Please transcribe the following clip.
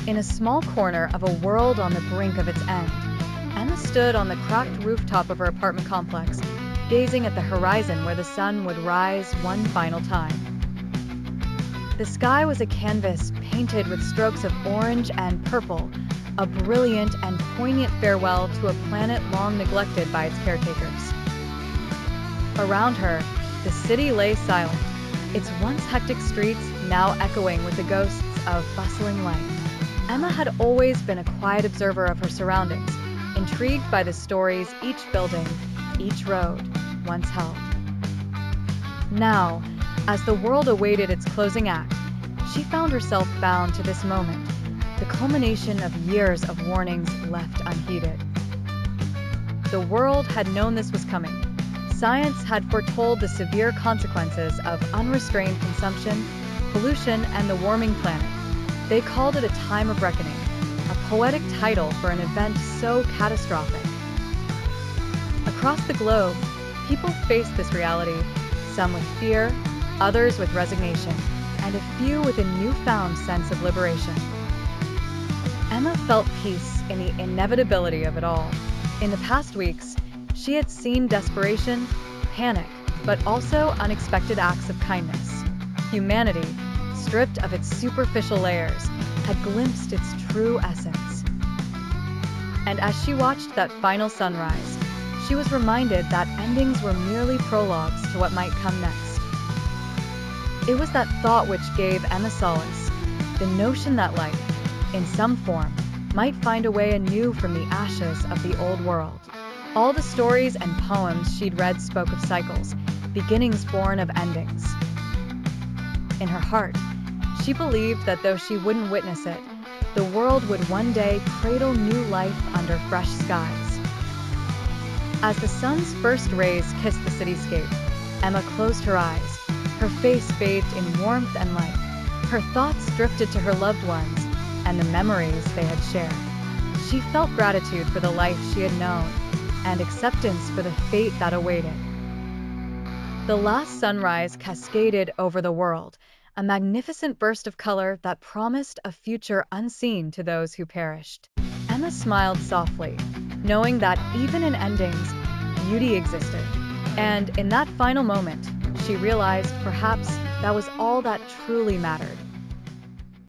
In a small corner of a world on the brink of its end, Emma stood on the cracked rooftop of her apartment complex, gazing at the horizon where the sun would rise one final time. The sky was a canvas painted with strokes of orange and purple, a brilliant and poignant farewell to a planet long neglected by its caretakers. Around her, the city lay silent, its once hectic streets now echoing with the ghosts of bustling life. Emma had always been a quiet observer of her surroundings, intrigued by the stories each building, each road, once held. Now, as the world awaited its closing act, she found herself bound to this moment, the culmination of years of warnings left unheeded. The world had known this was coming. Science had foretold the severe consequences of unrestrained consumption, pollution, and the warming planet. They called it a time of reckoning, a poetic title for an event so catastrophic. Across the globe, people faced this reality, some with fear, others with resignation, and a few with a newfound sense of liberation. Emma felt peace in the inevitability of it all. In the past weeks, she had seen desperation, panic, but also unexpected acts of kindness. Humanity, stripped of its superficial layers, had glimpsed its true essence. And as she watched that final sunrise, she was reminded that endings were merely prologues to what might come next. It was that thought which gave Emma solace, the notion that life, in some form, might find a way anew from the ashes of the old world. All the stories and poems she'd read spoke of cycles, beginnings born of endings. In her heart, she believed that though she wouldn't witness it, the world would one day cradle new life under fresh skies. As the sun's first rays kissed the cityscape, Emma closed her eyes, her face bathed in warmth and light. Her thoughts drifted to her loved ones and the memories they had shared. She felt gratitude for the life she had known, and acceptance for the fate that awaited. The last sunrise cascaded over the world, a magnificent burst of color that promised a future unseen to those who perished. Emma smiled softly, knowing that even in endings, beauty existed. And in that final moment, she realized perhaps that was all that truly mattered.